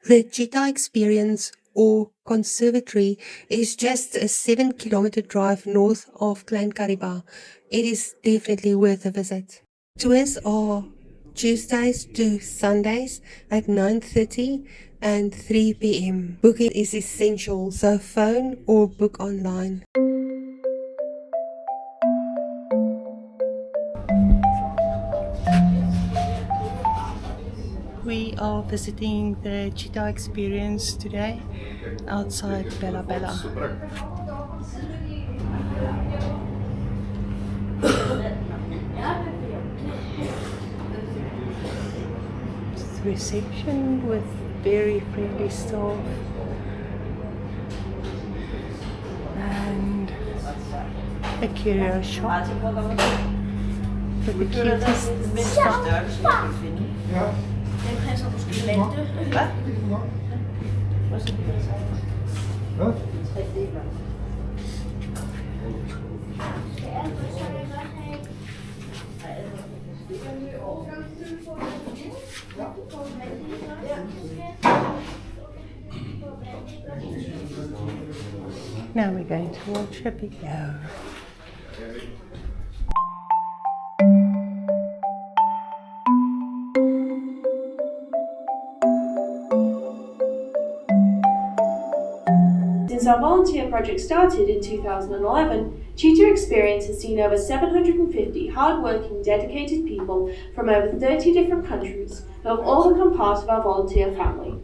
The Cheetah Experience or Conservatory is just a 7-kilometer drive north of Kleinkariba. It is definitely worth a visit. Tours are Tuesdays to Sundays at 9:30 and 3 p.m. Booking is essential, so phone or book online. We are visiting the Cheetah Experience today outside Bela-Bela. Reception with very friendly staff and a curio shop with the cutest stuff. Now we're going to watch a video. Since our volunteer project started in 2011, Cheetah Experience has seen over 750 hard-working, dedicated people from over 30 different countries who have all become part of our volunteer family.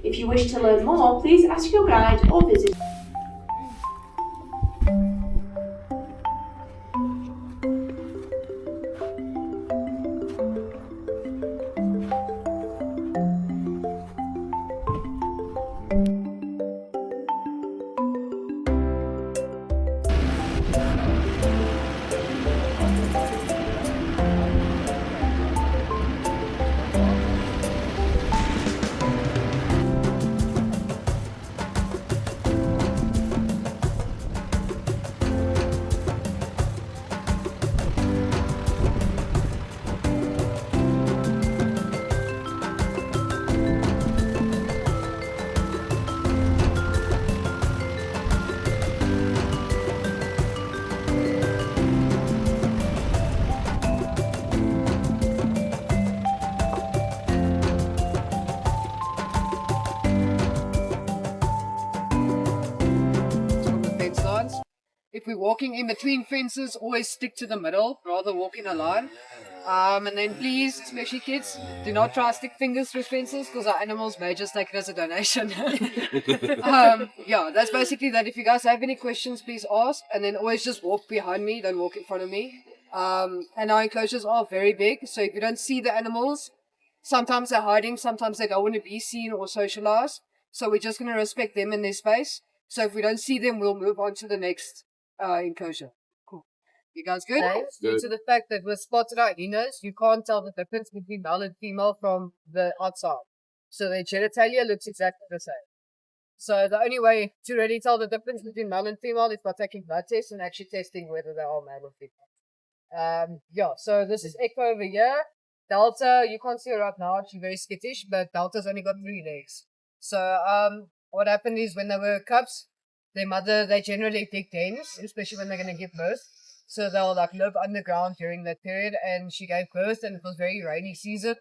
If you wish to learn more, please ask your guide or visit. If we're walking in between fences, always stick to the middle rather walk in a line. And then please, especially kids, do not try to stick fingers through fences because our animals may just take it as a donation. Yeah, that's basically that. If you guys have any questions, please ask. And then always just walk behind me, don't walk in front of me. And our enclosures are very big, so if you don't see the animals, sometimes they're hiding, sometimes they don't want to be seen or socialized. So we're just going to respect them in their space. So if we don't see them, we'll move on to the next enclosure. Cool. You guys good? Due to the fact that we're spotted out hyenas, you can't tell the difference between male and female from the outside. So their genitalia looks exactly the same. So the only way to really tell the difference between male and female is by taking blood tests and actually testing whether they are male or female. Yeah, so this is Echo over here. Delta, you can't see her right now, she's very skittish, but Delta's only got 3 legs. So what happened is when they were cubs, their mother, they generally dig dens, especially when they're going to give birth. So they'll like live underground during that period. And she gave birth and it was very rainy season.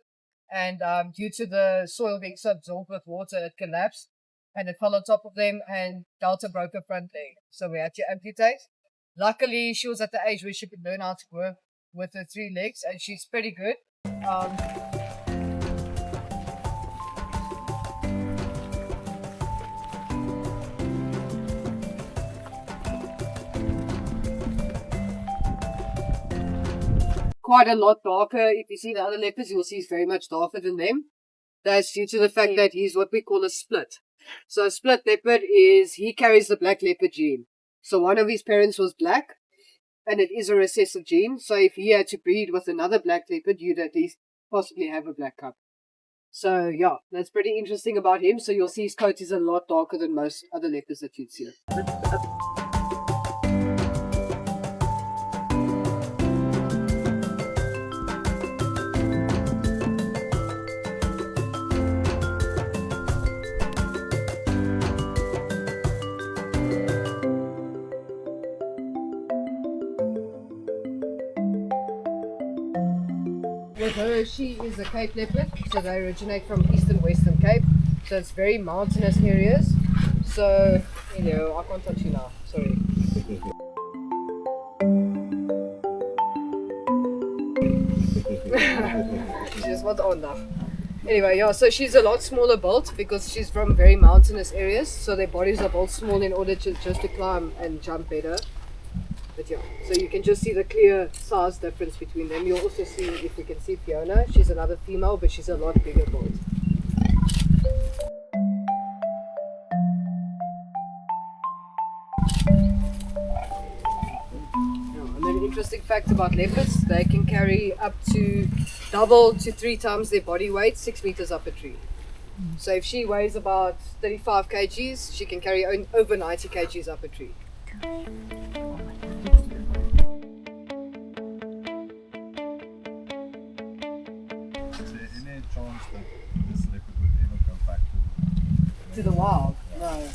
And due to the soil being so absorbed with water, it collapsed and it fell on top of them and Delta broke her front leg. So we had to amputate. Luckily, she was at the age where she could learn how to work with her 3 legs and she's pretty good. Quite a lot darker. If you see the other leopards, you'll see he's very much darker than them. That's due to the fact that he's what we call a split. So a split leopard he carries the black leopard gene. So one of his parents was black, and it is a recessive gene. So if he had to breed with another black leopard, you'd at least possibly have a black cub. So yeah, that's pretty interesting about him. So you'll see his coat is a lot darker than most other leopards that you'd see. her, she is a Cape leopard, so they originate from eastern western Cape, so it's very mountainous areas. So, I can't touch you now, sorry. She just wants aandag. Anyway, yeah, so she's a lot smaller built because she's from very mountainous areas, so their bodies are built small in order to just to climb and jump better. But yeah, so you can just see the clear size difference between them. You'll also see, if we can see Fiona, she's another female, but she's a lot bigger built. And then an interesting fact about leopards, they can carry up to double to 3 times their body weight 6 meters up a tree. So if she weighs about 35 kgs, she can carry over 90 kgs up a tree. Chance that this leopard would ever go back to the wild? No.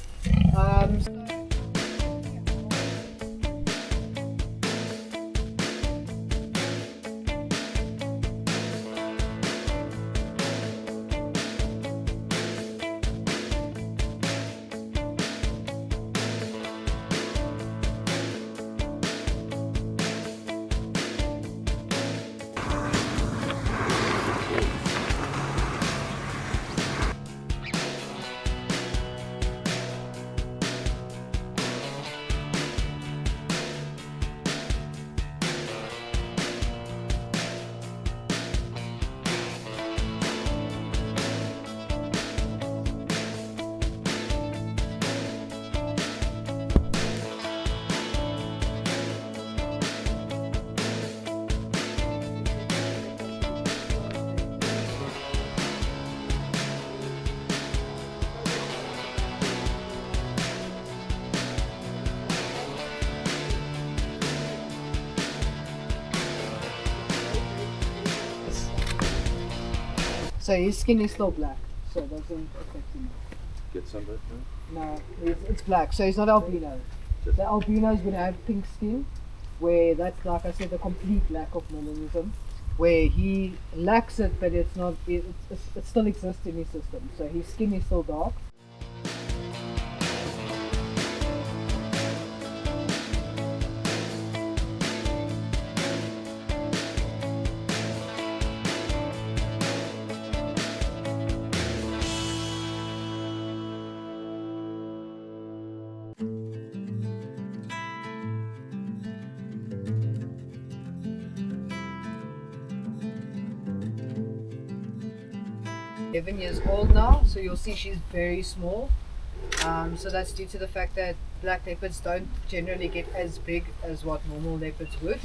So his skin is still black, so it doesn't affect him. Get sunburned now? No, it's black, so he's not albino. The albinos would have pink skin, where that's, like I said, the complete lack of melanism, where he lacks it, but it's not. It still exists in his system, so his skin is still dark. Years old now, so you'll see she's very small. So that's due to the fact that black leopards don't generally get as big as what normal leopards would.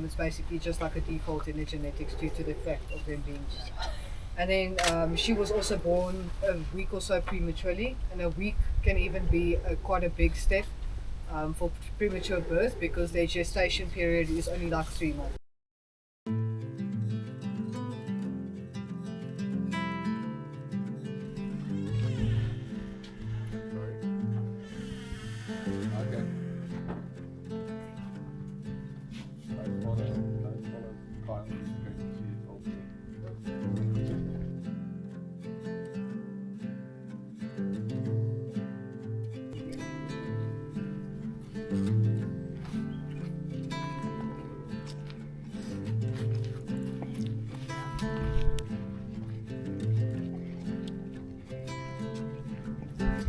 It's basically just like a default in the genetics due to the fact of them being black. And then she was also born a week or so prematurely, and a week can even be quite a big step for premature birth because their gestation period is only like 3 months.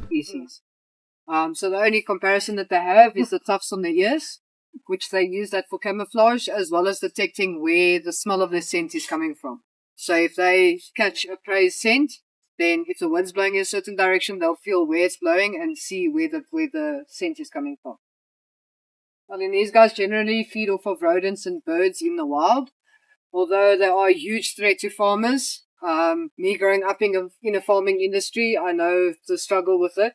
Species. So the only comparison that they have is the tufts on the ears, which they use that for camouflage as well as detecting where the smell of their scent is coming from. So if they catch a prey's scent, then if the wind's blowing in a certain direction, they'll feel where it's blowing and see where the scent is coming from. Well, then these guys generally feed off of rodents and birds in the wild, although they are a huge threat to farmers. Me growing up in a farming industry, I know the struggle with it.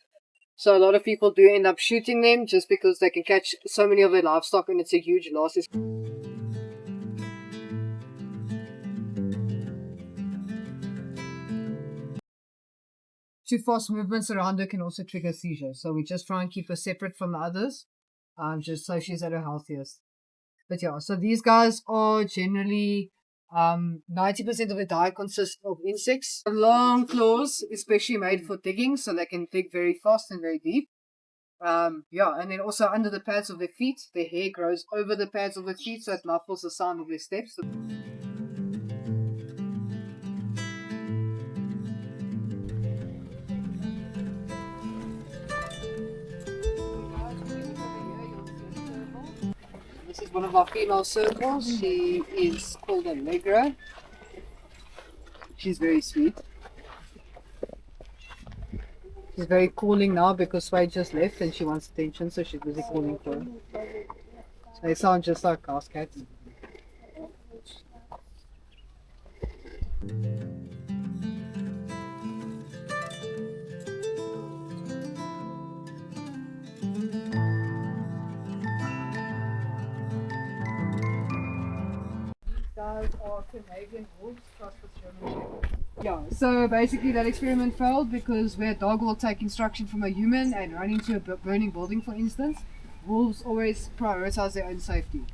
So a lot of people do end up shooting them just because they can catch so many of their livestock, and it's a huge loss. Too fast movements around her can also trigger seizures. So we just try and keep her separate from the others, just so she's at her healthiest. But yeah, so these guys are generally 90% of the diet consists of insects. Long claws, especially made for digging, so they can dig very fast and very deep. Yeah, and then also under the pads of their feet, their hair grows over the pads of their feet, so it muffles the sound of their steps. This is one of our female circles. She is called a Allegra. She's very sweet. She's very calling now because Sway just left and she wants attention, so she's busy calling for her. So they sound just like house cats. Guys are Canadian wolves crossed with German Shepherds. Yeah, so basically that experiment failed because where a dog will take instruction from a human and run into a burning building, for instance, wolves always prioritize their own safety.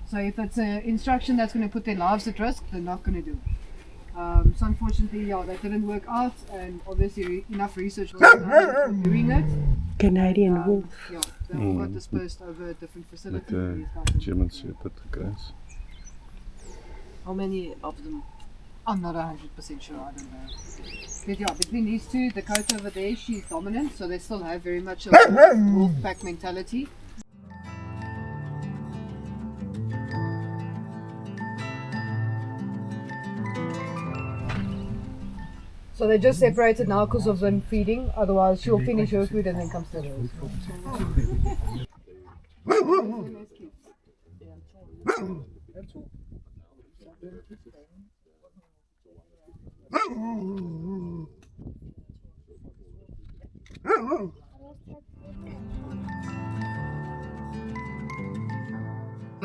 So if it's an instruction that's going to put their lives at risk, they're not going to do it. So unfortunately, yeah, that didn't work out, and obviously enough research was done for doing it. Canadian wolf. Yeah, they all got dispersed over different facilities. German Shepherd gekruis. How many of them? I'm not 100% sure, I don't know. But yeah, between these two, Dakota over there, she's dominant, so they still have very much a wolf pack mentality. So they just separated now because of them feeding, otherwise she'll finish her food and then comes to hers.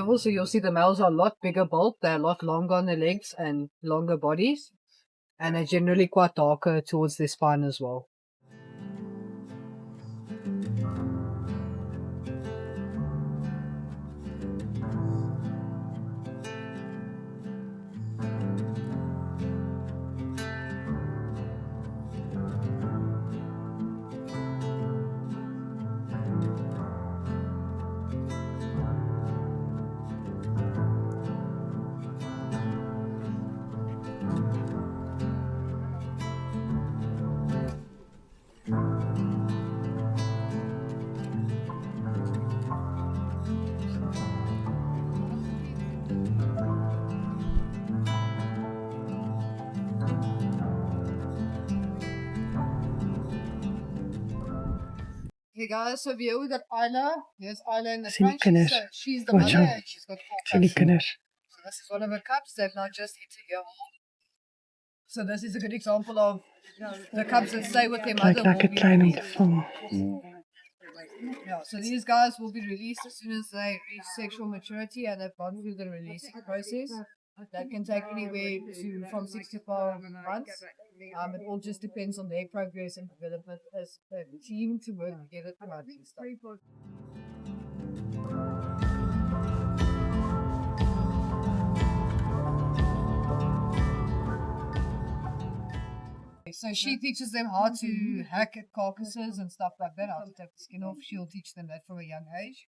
Also, you'll see the males are a lot bigger bulk, they're a lot longer on their legs and longer bodies, and they're generally quite darker towards their spine as well. Okay guys, so here we got Isla. Here's Isla in the front. She's the mother and she's got 4 cubs. So this is one of her cubs. They've now just hit a year old. So this is a good example of the cubs that stay with their mother. Yeah, so these guys will be released as soon as they reach sexual maturity and have gone through the releasing process. That can take anywhere from 6 to 12 months. It all just depends on their progress and development as a team to work together to hunt and stuff. So she teaches them how to hack at carcasses and stuff like that, how to take the skin off. She'll teach them that from a young age.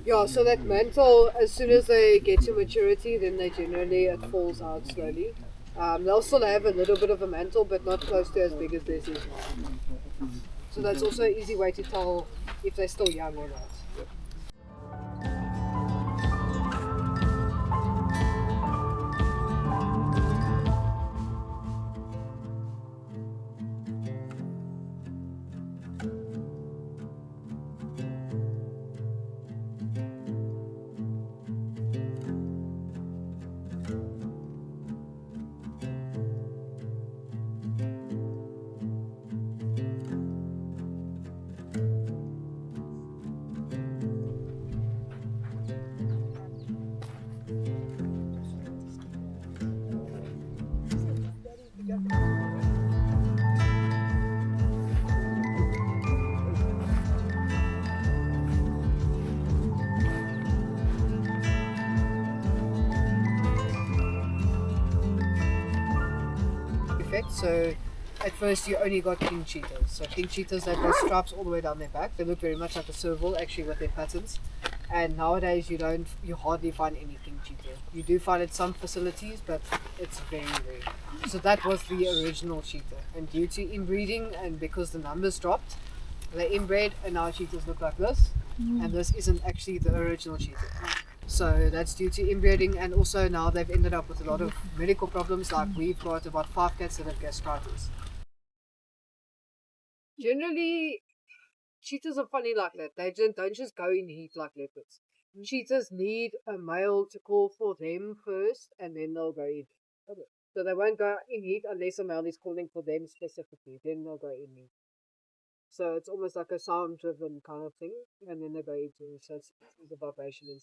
Yeah, so that mantle, as soon as they get to maturity, then they generally, it falls out slowly. They'll still have a little bit of a mantle, but not close to as big as this is. So that's also an easy way to tell if they're still young or not. right? So at first you only got king cheetahs. So king cheetahs, they've got stripes all the way down their back. They look very much like a serval, actually, with their patterns. And nowadays you hardly find any king cheetah. You do find it at some facilities, but it's very rare. So that was the original cheetah. And due to inbreeding and because the numbers dropped, they inbred and now cheetahs look like this. And this isn't actually the original cheetah. So that's due to inbreeding, and also now they've ended up with a lot of medical problems. Like we've got about 5 cats that have gastritis. Generally, cheetahs are funny like that. They don't just go in heat like leopards. Cheetahs need a male to call for them first, and then they'll go in. So they won't go in heat unless a male is calling for them specifically. Then they'll go in heat. So it's almost like a sound-driven kind of thing, and then they go into. So it's the vibration.